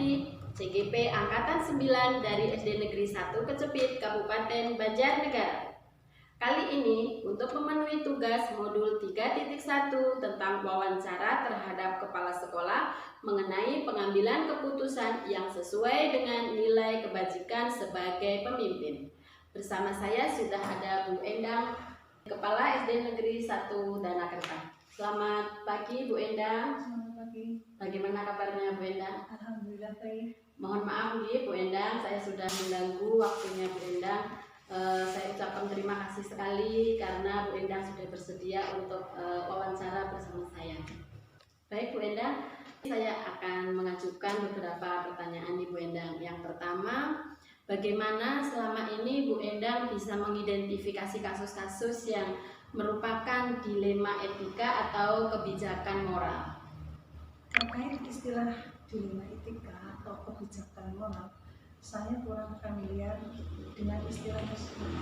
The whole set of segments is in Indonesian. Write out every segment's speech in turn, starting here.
Sari, CGP Angkatan 9 dari SD Negeri 1 Kecepit, Kabupaten Banjarnegara. Kali ini untuk memenuhi tugas modul 3.1 tentang wawancara terhadap kepala sekolah mengenai pengambilan keputusan yang sesuai dengan nilai kebajikan sebagai pemimpin. Bersama saya sudah ada Bu Endang, Kepala SD Negeri 1 Danakerta. Selamat pagi Bu Endang. Selamat pagi. Bagaimana kabarnya Bu Endang? Alhamdulillah baik. Mohon maaf Bu Endang, saya sudah mengganggu waktunya Bu Endang. Saya ucapkan terima kasih sekali karena Bu Endang sudah bersedia untuk wawancara bersama saya. Baik Bu Endang, saya akan mengajukan beberapa pertanyaan nih Bu Endang. Yang pertama, bagaimana selama ini Bu Endang bisa mengidentifikasi kasus-kasus yang merupakan dilema etika atau kebijakan moral? Terkait istilah dilema etika atau kebijakan moral, saya kurang familiar dengan istilah tersebut.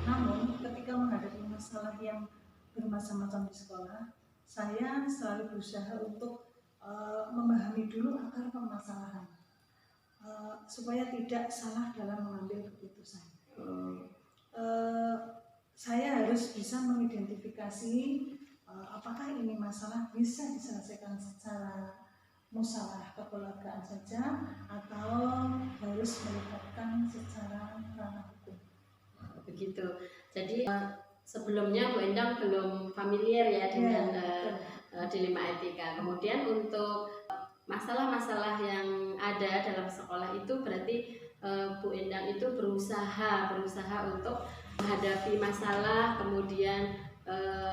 Namun, ketika menghadapi masalah yang bermacam-macam di sekolah, saya selalu berusaha untuk memahami dulu akar permasalahan, supaya tidak salah dalam mengambil keputusan. Saya harus bisa mengidentifikasi apakah ini masalah bisa diselesaikan secara musyawarah kekeluargaan saja atau harus melibatkan secara ranah hukum. Begitu. Jadi sebelumnya Bu Endang belum familiar ya dengan dilema etika. Kemudian untuk masalah-masalah yang ada dalam sekolah itu berarti Bu Endang itu berusaha untuk menghadapi masalah, kemudian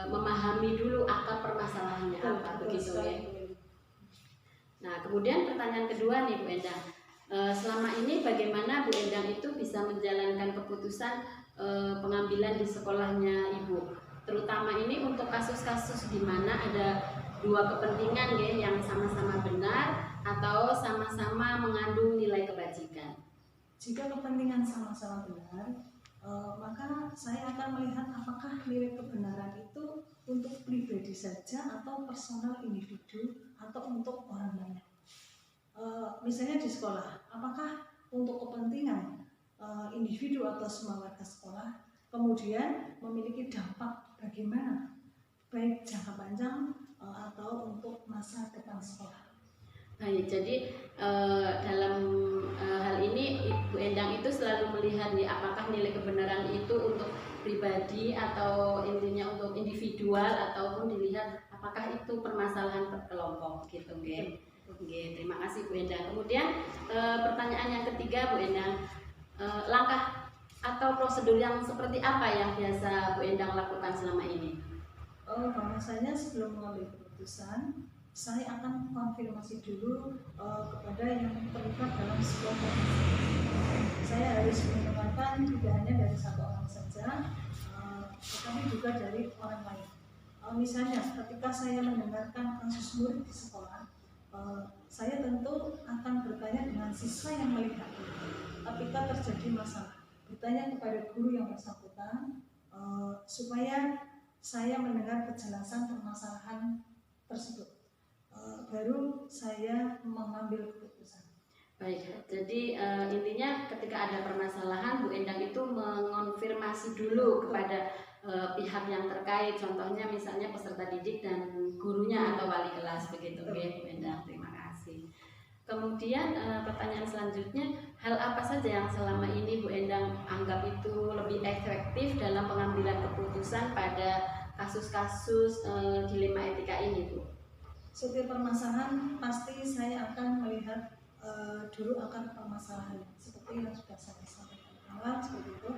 memahami dulu akar permasalahannya apa, begitu ya. Nah, kemudian pertanyaan kedua nih Bu Endang, selama ini bagaimana Bu Endang itu bisa menjalankan keputusan pengambilan di sekolahnya Ibu, terutama ini untuk kasus-kasus di mana ada dua kepentingan ya, yang sama-sama benar atau sama-sama mengandung nilai kebajikan. Jika kepentingan sama-sama benar, maka saya akan melihat apakah nilai kebenaran itu untuk pribadi saja atau personal individu atau untuk orang banyak. Misalnya di sekolah, apakah untuk kepentingan individu atau semua warga sekolah, kemudian memiliki dampak bagaimana, baik jangka panjang atau untuk masa depan sekolah. Baik, jadi dalam hal ini Bu Endang itu selalu melihat nih, apakah nilai kebenaran itu untuk pribadi atau intinya untuk individual, ataupun dilihat apakah itu permasalahan kelompok gitu, nggih. Oke, terima kasih Bu Endang. Kemudian pertanyaan yang ketiga Bu Endang, langkah atau prosedur yang seperti apa yang biasa Bu Endang lakukan selama ini? Bahwasanya sebelum mengambil keputusan, saya akan konfirmasi dulu kepada yang terlibat dalam sebuah komisi. Saya harus mendengarkan tidak hanya dari satu orang saja, tetapi juga dari orang lain. Misalnya, ketika saya mendengarkan kasus murid di sekolah, saya tentu akan bertanya dengan siswa yang melihat. Ketika terjadi masalah, bertanya kepada guru yang bersangkutan, supaya saya mendengar kejelasan permasalahan tersebut. Baru saya mengambil keputusan. Baik, jadi intinya ketika ada permasalahan Bu Endang itu mengonfirmasi dulu kepada pihak yang terkait, contohnya misalnya peserta didik dan gurunya atau wali kelas, begitu ya Bu Endang. Terima kasih. Kemudian pertanyaan selanjutnya, hal apa saja yang selama ini Bu Endang anggap itu lebih efektif dalam pengambilan keputusan pada kasus-kasus dilema etika ini Bu? Setiap permasalahan pasti saya akan melihat dulu akar permasalahan seperti yang sudah saya sampaikan awal, seperti itu.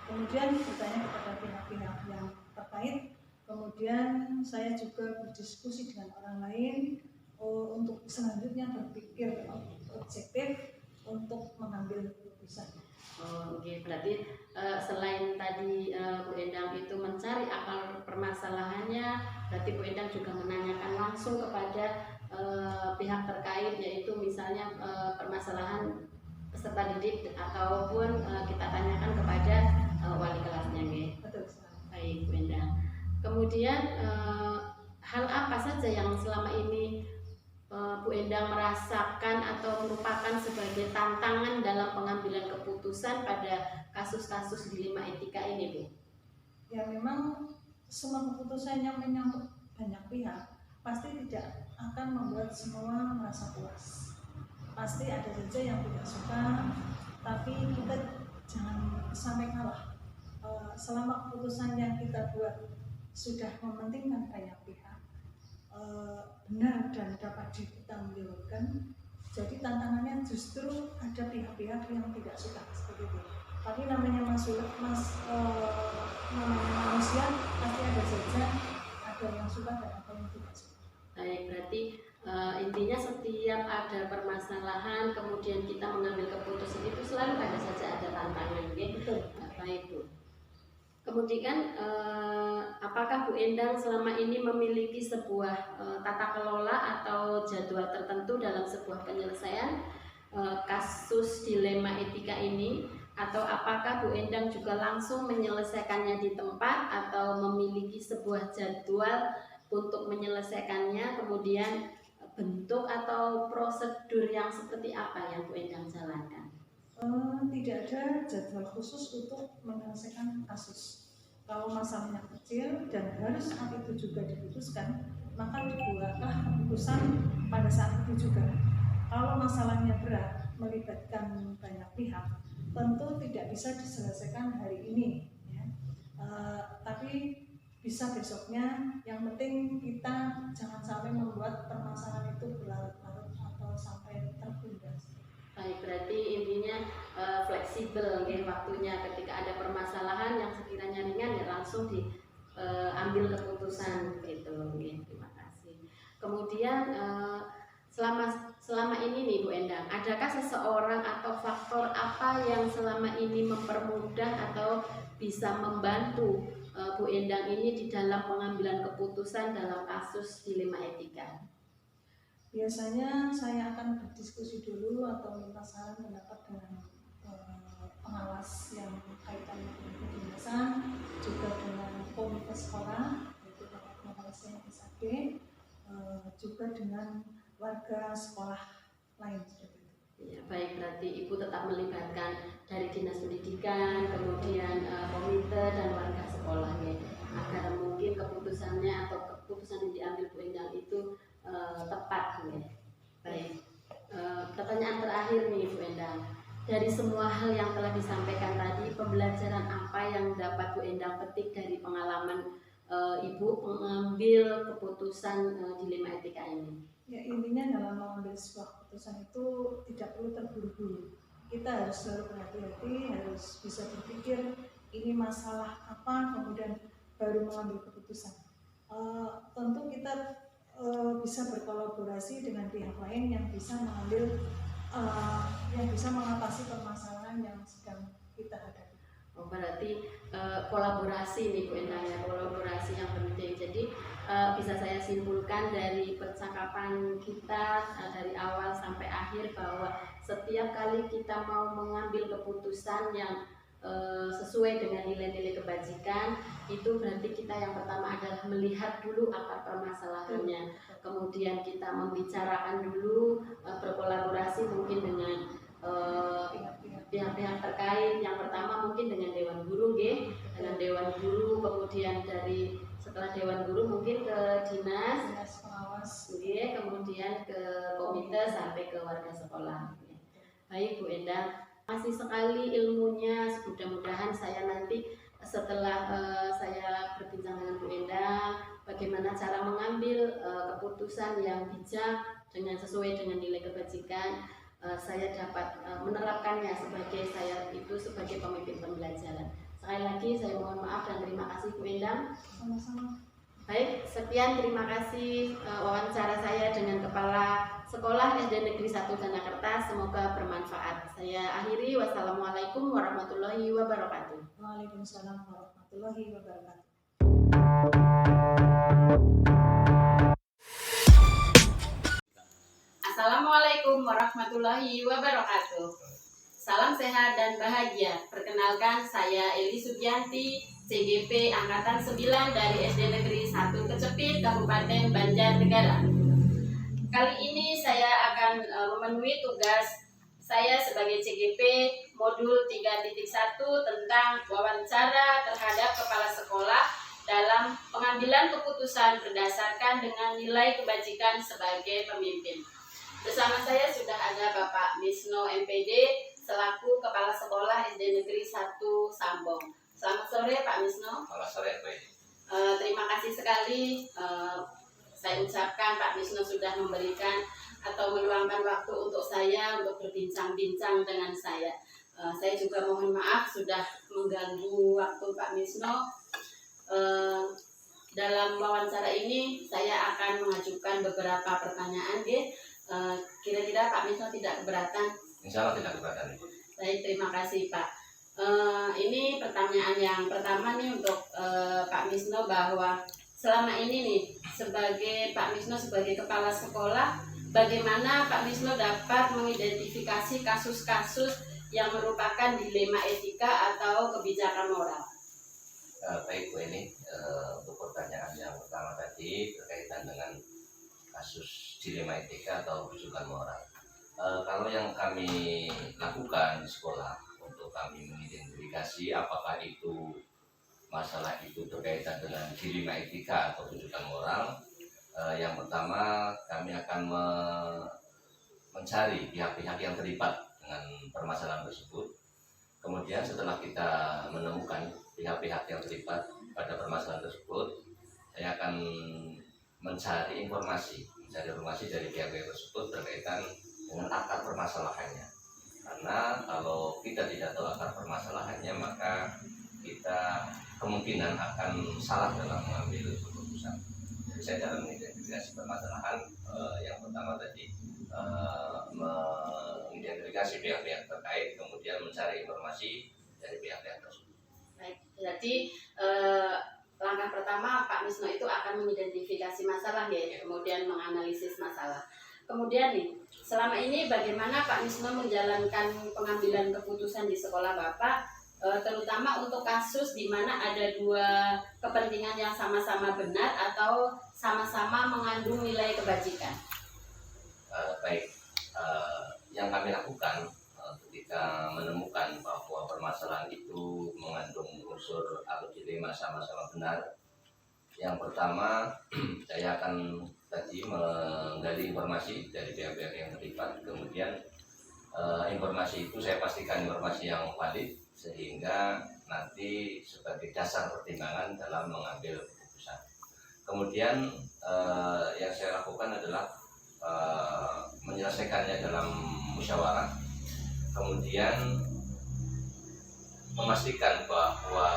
Kemudian bertanya kepada pihak-pihak yang terkait. Kemudian saya juga berdiskusi dengan orang lain untuk selanjutnya berpikir objektif untuk mengambil keputusan. Oke, berarti selain tadi Bu Endang itu mencari akar permasalahannya, berarti Bu Endang juga menanyakan langsung kepada pihak terkait, yaitu misalnya permasalahan peserta didik ataupun kita tanyakan kepada wali kelasnya, nggih. Betul sekali. Baik Bu Endang. Kemudian hal apa saja yang selama ini Bu Endang merasakan atau merupakan sebagai tantangan dalam pengambilan keputusan pada kasus-kasus dilema etika ini, Bu? Ya memang semua keputusan yang menyangkut banyak pihak pasti tidak akan membuat semua merasa puas. Pasti ada saja yang tidak suka, tapi kita jangan sampai kalah. Selama keputusan yang kita buat sudah mementingkan banyak pihak, benar dan dapat ditanggungjawabkan, jadi tantangannya justru ada pihak-pihak yang tidak suka seperti itu. Tapi namanya manusia pasti ada saja ada yang suka dan ada yang tidak suka. Baik, berarti intinya setiap ada permasalahan kemudian kita mengambil keputusan itu selalu ada saja ada tantangan, gitu. Baik, Bu. Kemudian apakah Bu Endang selama ini memiliki sebuah tata kelola atau jadwal tertentu dalam sebuah penyelesaian kasus dilema etika ini, atau apakah Bu Endang juga langsung menyelesaikannya di tempat atau memiliki sebuah jadwal untuk menyelesaikannya, kemudian bentuk atau prosedur yang seperti apa yang Bu Endang jalankan? Tidak ada jadwal khusus untuk menyelesaikan kasus. Kalau masalahnya kecil dan harus saat itu juga diputuskan, maka dibuatlah keputusan pada saat itu juga. Kalau masalahnya berat, melibatkan banyak pihak, tentu tidak bisa diselesaikan hari ini, ya. Tapi bisa besoknya. Yang penting kita jangan sampai membuat permasalahan itu berlarut-larut atau sampai tertunda. Baik, berarti intinya fleksibel ya, waktunya ketika ada permasalahan yang sekiranya ringan ya langsung diambil keputusan gitu ya. Terima kasih. Kemudian selama ini nih Bu Endang, adakah seseorang atau faktor apa yang selama ini mempermudah atau bisa membantu Bu Endang ini di dalam pengambilan keputusan dalam kasus dilema etika? Biasanya saya akan berdiskusi dulu atau minta saran pendapat dengan pengawas yang kaitan dengan kedinasan, juga dengan komite sekolah, yaitu pengawasnya SAD, juga dengan warga sekolah lain seperti itu. Ya, baik, berarti Ibu tetap melibatkan dari dinas pendidikan, kemudian komite dan warga sekolah ya, agar mungkin keputusannya atau keputusan yang diambil Bu Endang itu tepat ya. Baik, pertanyaan terakhir nih Bu Endang, dari semua hal yang telah disampaikan tadi, pembelajaran apa yang dapat Bu Endang petik dari pengalaman Ibu mengambil keputusan dilema etika ini? Ya, intinya dalam mengambil sebuah keputusan itu tidak perlu terburu-buru. Kita harus selalu berhati-hati, harus bisa berpikir ini masalah apa, kemudian baru mengambil keputusan. Tentu kita bisa berkolaborasi dengan pihak lain yang bisa mengambil yang bisa mengatasi permasalahan yang sedang kita hadapi. Oh, berarti kolaborasi nih Bu Endang ya, kolaborasi yang penting. Jadi bisa saya simpulkan dari percakapan kita dari awal sampai akhir bahwa setiap kali kita mau mengambil keputusan yang sesuai dengan nilai-nilai kebajikan, itu berarti kita yang pertama adalah melihat dulu akar permasalahannya, kemudian kita membicarakan dulu, berkolaborasi mungkin dengan pihak-pihak terkait. Yang pertama mungkin dengan Dewan Guru, dengan Dewan Guru, kemudian dari setelah Dewan Guru mungkin ke dinas pengawas, kemudian ke komite sampai ke warga sekolah. Baik Bu Endang, masih sekali ilmunya. Mudah-mudahan saya nanti setelah saya berbincang dengan Bu Endang, bagaimana cara mengambil keputusan yang bijak dengan sesuai dengan nilai kebajikan, saya dapat menerapkannya sebagai saya itu sebagai pemimpin pembelajaran. Sekali lagi saya mohon maaf dan terima kasih Bu Endang. Sama-sama. Baik, sekian terima kasih wawancara saya dengan Kepala Sekolah SD Negeri 1 Janakerta, semoga bermanfaat. Saya akhiri, wassalamualaikum warahmatullahi wabarakatuh. Waalaikumsalam warahmatullahi wabarakatuh. Assalamualaikum warahmatullahi wabarakatuh. Salam sehat dan bahagia. Perkenalkan, saya Eli Sugianti, CGP Angkatan 9 dari SD Negeri 1 Kecepit, Kabupaten Banjarnegara. Kali ini saya akan memenuhi tugas saya sebagai CGP modul 3.1 tentang wawancara terhadap kepala sekolah dalam pengambilan keputusan berdasarkan dengan nilai kebajikan sebagai pemimpin. Bersama saya sudah ada Bapak Misno MPD selaku Kepala Sekolah SD Negeri 1 Sambong. Selamat sore Pak Misno. Selamat sore, Pak. Terima kasih sekali saya ucapkan Pak Misno sudah memberikan atau meluangkan waktu untuk saya untuk berbincang-bincang dengan saya. Saya juga mohon maaf sudah mengganggu waktu Pak Misno. Dalam wawancara ini saya akan mengajukan beberapa pertanyaan, kira-kira Pak Misno tidak keberatan? Insya Allah tidak keberatan, Ibu. Baik, terima kasih Pak. Ini pertanyaan yang pertama nih untuk Pak Misno, bahwa selama ini nih sebagai Pak Misno sebagai kepala sekolah, bagaimana Pak Misno dapat mengidentifikasi kasus-kasus yang merupakan dilema etika atau kebijakan moral? Baik Bu, ini untuk pertanyaan yang pertama tadi berkaitan dengan kasus dilema etika atau kebijakan moral. Kalau yang kami lakukan di sekolah untuk kami mengidentifikasi apakah itu masalah itu berkaitan dengan dilema etika atau kebijakan moral, yang pertama kami akan mencari pihak-pihak yang terlibat dengan permasalahan tersebut. Kemudian setelah kita menemukan pihak-pihak yang terlibat pada permasalahan tersebut, saya akan mencari informasi dari pihak-pihak tersebut berkaitan dengan akar permasalahannya. Karena kalau kita tidak tahu akar permasalahannya, maka kita kemungkinan akan salah dalam mengambil keputusan. Jadi saya dalam mengidentifikasi permasalahan, yang pertama tadi mengidentifikasi pihak-pihak terkait, kemudian mencari informasi dari pihak-pihak tersebut. Baik, jadi langkah pertama Pak Misno itu akan mengidentifikasi masalah kemudian menganalisis masalah. Kemudian nih, selama ini bagaimana Pak Misno menjalankan pengambilan keputusan di sekolah Bapak, terutama untuk kasus di mana ada dua kepentingan yang sama-sama benar atau sama-sama mengandung nilai kebajikan? Baik, yang kami lakukan ketika menemukan bahwa permasalahan itu mengandung unsur atau dilema sama-sama benar, yang pertama saya akan tadi menggali informasi dari pihak-pihak yang terlibat. Kemudian informasi itu saya pastikan informasi yang valid sehingga nanti sebagai dasar pertimbangan dalam mengambil keputusan. Kemudian yang saya lakukan adalah menyelesaikannya dalam musyawarah, kemudian memastikan bahwa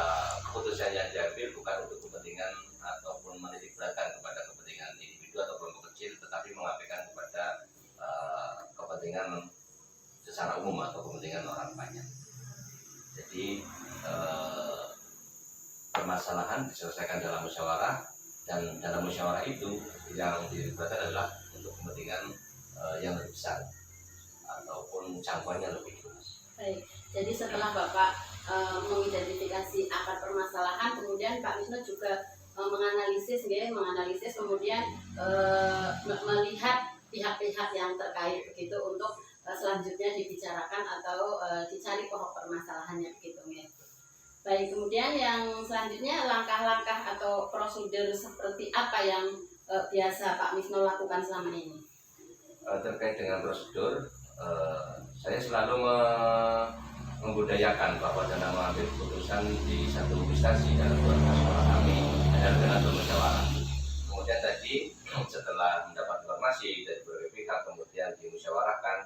keputusan yang diambil bukan untuk kepentingan ataupun menitik beratkan kepada kepentingan individu atau kelompok kecil, tetapi mengabaikan kepada kepentingan secara umum atau kepentingan orang banyak. Jadi permasalahan diselesaikan dalam musyawarah, dan dalam musyawarah itu yang dilibatkan adalah untuk kepentingan yang lebih besar ataupun jangkauannya lebih luas. Baik, jadi setelah Bapak mengidentifikasi akar permasalahan, kemudian Pak Misno juga menganalisis, kemudian melihat pihak-pihak yang terkait begitu untuk selanjutnya dibicarakan atau dicari pokok permasalahannya begitu ya. Baik, kemudian yang selanjutnya langkah-langkah atau prosedur seperti apa yang biasa Pak Misno lakukan selama ini? Terkait dengan prosedur, saya selalu membudayakan bahwa dalam mengambil keputusan di satu instansi dalam sekolah kami adalah dengan bermusyawarah. Kemudian tadi setelah mendapat informasi dari berbagai pihak, kemudian dimusyawarahkan,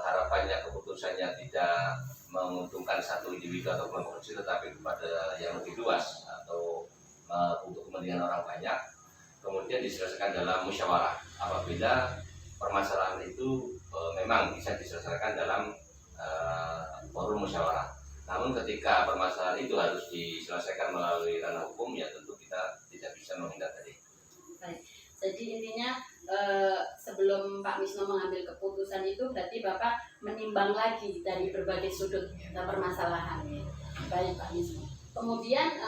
harapannya keputusannya tidak menguntungkan satu individu atau kelompok kecil, tetapi kepada yang lebih luas atau untuk kepentingan orang banyak. Kemudian diselesaikan dalam musyawarah. Apabila permasalahan itu memang bisa diselesaikan dalam forum musyawarah. Namun ketika permasalahan itu harus diselesaikan melalui ranah hukum, ya tentu kita tidak bisa menghindar dari. Baik, jadi intinya sebelum Pak Misno mengambil keputusan itu berarti Bapak menimbang lagi dari berbagai sudut permasalahan. Baik Pak Misno. Kemudian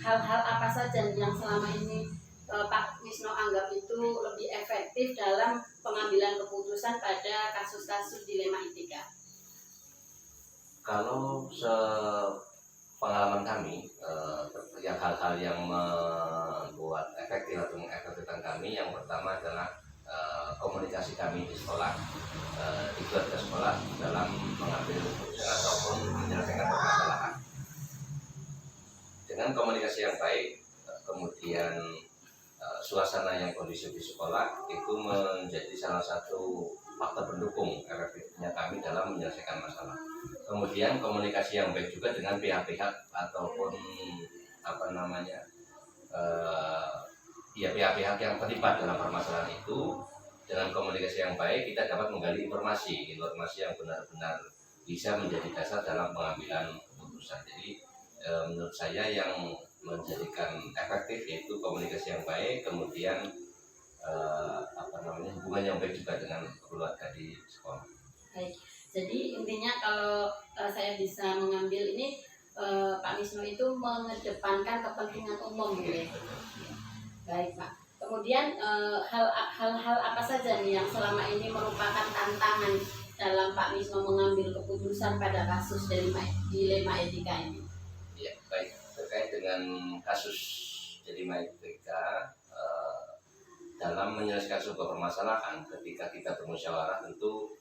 hal-hal apa saja yang selama ini Pak Wisnu anggap itu lebih efektif dalam pengambilan keputusan pada kasus-kasus dilema etika? Kalau pengalaman kami, yang hal-hal yang membuat efektif atau mengefektifkan kami, yang pertama adalah komunikasi kami di sekolah, di keluarga sekolah dalam mengambil keputusan ataupun menyelesaikan permasalahan. Dengan komunikasi yang baik, kemudian suasana yang kondusif di sekolah itu menjadi salah satu faktor pendukung efektifnya kami dalam menyelesaikan masalah. Kemudian komunikasi yang baik juga dengan pihak-pihak ataupun pihak-pihak yang terlibat dalam permasalahan itu. Dengan komunikasi yang baik kita dapat menggali informasi yang benar-benar bisa menjadi dasar dalam pengambilan keputusan. Jadi menurut saya yang menjadikan efektif yaitu komunikasi yang baik, kemudian hubungan yang baik juga dengan keluarga di sekolah. Baik, jadi intinya kalau saya bisa mengambil ini, Pak Wisnu itu mengedepankan kepentingan umum, gitu ya. Baik Pak. Kemudian hal-hal apa saja nih yang selama ini merupakan tantangan dalam Pak Wisnu mengambil keputusan pada kasus dilema etika ini? Ya, baik. Terkait dengan kasus dilema etika, dalam menyelesaikan sebuah permasalahan, ketika kita bermusyawarah tentu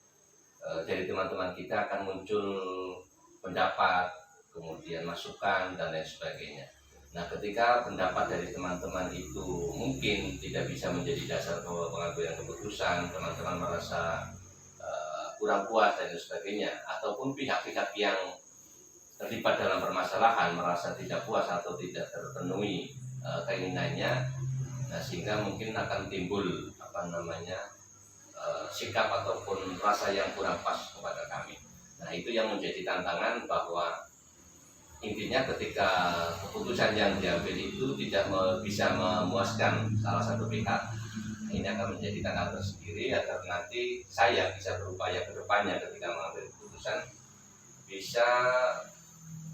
dari teman-teman kita akan muncul pendapat, kemudian masukan dan lain sebagainya. Nah, ketika pendapat dari teman-teman itu mungkin tidak bisa menjadi dasar pengambilan keputusan, teman-teman merasa kurang puas dan lain sebagainya, ataupun pihak-pihak yang terlibat dalam permasalahan merasa tidak puas atau tidak terpenuhi keinginannya, nah sehingga mungkin akan timbul sikap ataupun rasa yang kurang pas kepada kami. Nah, itu yang menjadi tantangan, bahwa intinya ketika keputusan yang diambil itu tidak bisa memuaskan salah satu pihak, ini akan menjadi tantangan tersendiri agar nanti saya bisa berupaya ke depannya ketika mengambil keputusan bisa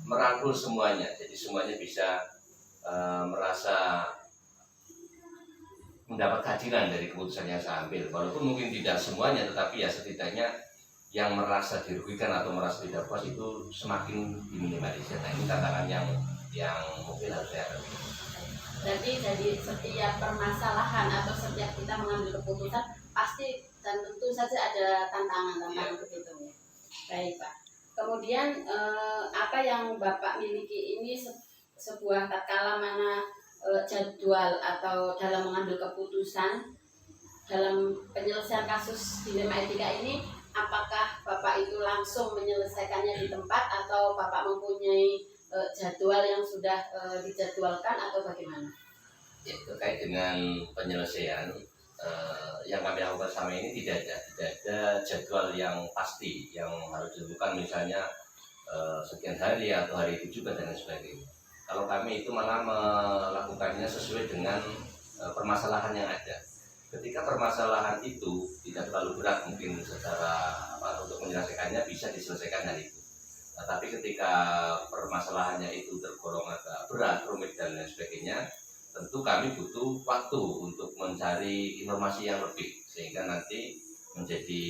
merangkul semuanya, jadi semuanya bisa merasa mendapat keadilan dari keputusan yang saya ambil, walaupun mungkin tidak semuanya, tetapi ya setidaknya yang merasa dirugikan atau merasa tidak puas itu semakin diminimalisir. Nah, ini tantangan yang mungkin harus saya hadapi. Jadi setiap permasalahan atau setiap kita mengambil keputusan pasti dan tentu saja ada tantangan begitu ya. Baik Pak. Kemudian apa yang Bapak miliki ini sebuah tatkala mana jadwal atau dalam mengambil keputusan dalam penyelesaian kasus dilema etika ini, apakah Bapak itu langsung menyelesaikannya di tempat atau Bapak mempunyai jadwal yang sudah dijadwalkan atau bagaimana? Ya, terkait dengan penyelesaian yang kami lakukan selama ini tidak ada jadwal yang pasti yang harus dilakukan, misalnya sekian hari atau hari itu juga dan sebagainya. Kalau kami itu malah melakukannya sesuai dengan permasalahan yang ada. Ketika permasalahan itu tidak terlalu berat, mungkin secara untuk menyelesaikannya bisa diselesaikan hari itu. Nah, tapi ketika permasalahannya itu tergolong agak berat, rumit dan lain sebagainya, tentu kami butuh waktu untuk mencari informasi yang lebih, sehingga nanti menjadi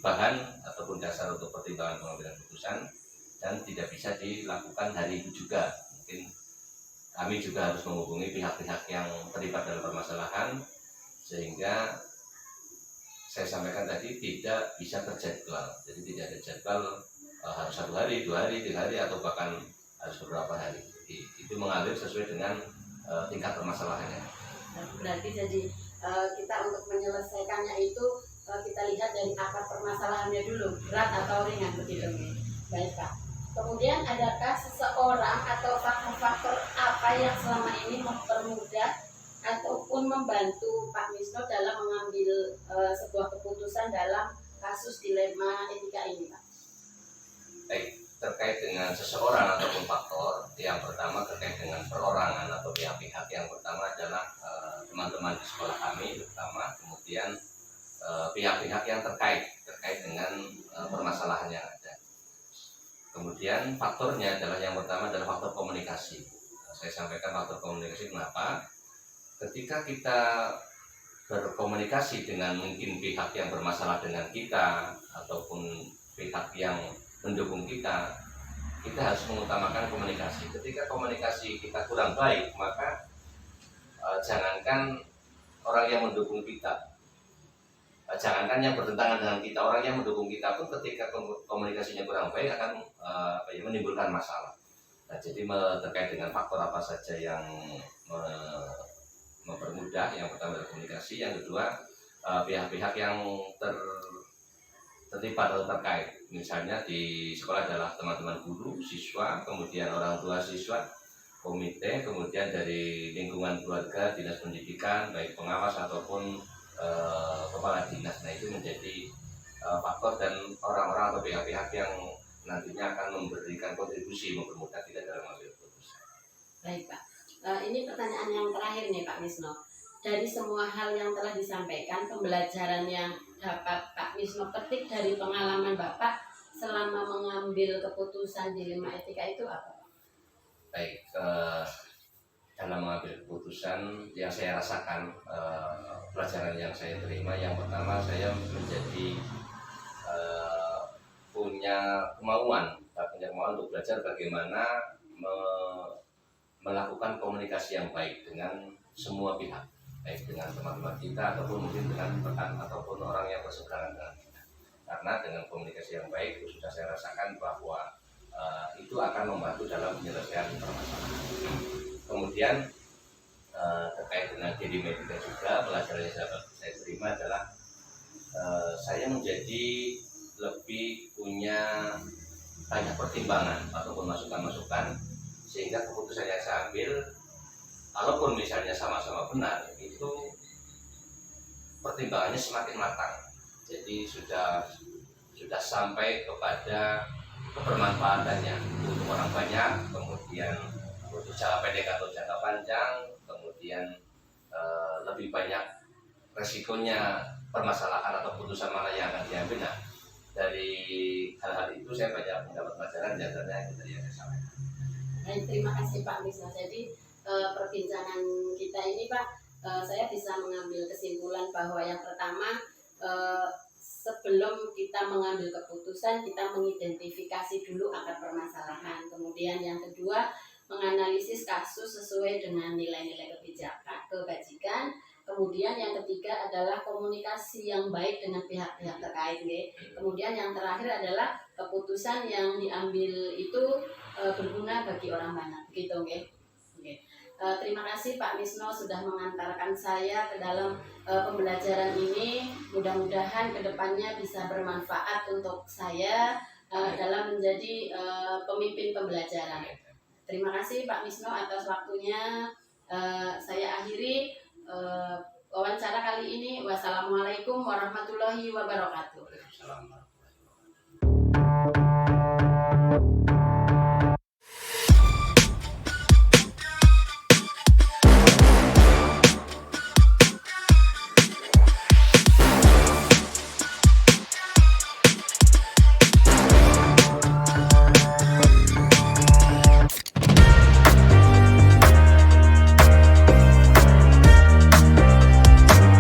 bahan ataupun dasar untuk pertimbangan pengambilan keputusan dan tidak bisa dilakukan hari itu juga. Mungkin kami juga harus menghubungi pihak-pihak yang terlibat dalam permasalahan, sehingga saya sampaikan tadi tidak bisa terjadwal. Jadi tidak ada jadwal harus 1 hari, 2 hari, 3 hari, atau bahkan harus beberapa hari. Jadi, itu mengalir sesuai dengan tingkat permasalahannya. Berarti jadi kita untuk menyelesaikannya itu kita lihat dari akar permasalahannya dulu, berat atau ringan begitu. Baik Pak. Kemudian adakah seseorang atau faktor-faktor apa yang selama ini mempermudah ataupun membantu Pak Wisnu dalam mengambil sebuah keputusan dalam kasus dilema etika ini, Pak? Baik, terkait dengan seseorang ataupun faktor, yang pertama terkait dengan perorangan atau pihak-pihak. Yang pertama adalah teman-teman di sekolah kami terutama, kemudian pihak-pihak yang terkait dengan permasalahan yang ada. Kemudian faktornya adalah yang pertama adalah faktor komunikasi. Saya sampaikan faktor komunikasi kenapa? ketika kita berkomunikasi dengan mungkin pihak yang bermasalah dengan kita ataupun pihak yang mendukung kita harus mengutamakan komunikasi. Ketika komunikasi kita kurang baik, maka jangankan orang yang mendukung kita, jangankan yang bertentangan dengan kita, orang yang mendukung kita pun ketika komunikasinya kurang baik akan menimbulkan masalah. Nah, jadi terkait dengan faktor apa saja yang mempermudah, yang pertama adalah komunikasi, yang kedua pihak-pihak yang terlibat atau terkait, misalnya di sekolah adalah teman-teman guru, siswa, kemudian orang tua siswa, komite, kemudian dari lingkungan keluarga, dinas pendidikan, baik pengawas ataupun kepala dinas. Nah, itu menjadi faktor dan orang-orang atau pihak-pihak yang nantinya akan memberikan kontribusi mempermudah kita dalam mengambil keputusan. Baik Pak, ini pertanyaan yang terakhir nih Pak Misno. Dari semua hal yang telah disampaikan, pembelajaran yang dapat Pak Misno petik dari pengalaman Bapak selama mengambil keputusan dilema etika itu apa? Baik, dalam mengambil keputusan yang saya rasakan, pelajaran yang saya terima, yang pertama saya menjadi punya kemauan untuk belajar bagaimana melakukan komunikasi yang baik dengan semua pihak, baik dengan teman-teman kita ataupun mungkin dengan rekan ataupun orang yang berseberangan dengan kita. Karena dengan komunikasi yang baik itu sudah saya rasakan bahwa itu akan membantu dalam penyelesaian permasalahan. Kemudian terkait dengan dilema etika juga, pelajaran yang saya terima adalah saya menjadi lebih punya banyak pertimbangan ataupun masukan-masukan, sehingga keputusan yang saya ambil, walaupun misalnya sama-sama benar, itu pertimbangannya semakin matang. Jadi sudah sampai kepada kebermanfaatannya untuk orang banyak, kemudian untuk jangka pendek atau jangka panjang, kemudian lebih banyak resikonya permasalahan atau putusan mana yang akan diambil. Nah, dari hal-hal itu saya banyak mendapat pelajaran di antaranya dari yang saya sampaikan. Baik, terima kasih Pak Misno. Jadi perbincangan kita ini Pak, saya bisa mengambil kesimpulan bahwa yang pertama, sebelum kita mengambil keputusan, kita mengidentifikasi dulu akar permasalahan. Kemudian yang kedua, menganalisis kasus sesuai dengan nilai-nilai kebajikan. Kemudian yang ketiga adalah komunikasi yang baik dengan pihak-pihak terkait. Kemudian yang terakhir adalah keputusan yang diambil itu berguna bagi orang banyak. Begitu, nggih? Terima kasih Pak Misno sudah mengantarkan saya ke dalam pembelajaran ini. Mudah-mudahan kedepannya bisa bermanfaat untuk saya dalam menjadi pemimpin pembelajaran. Terima kasih Pak Misno atas waktunya. Saya akhiri wawancara kali ini. Wassalamualaikum warahmatullahi wabarakatuh.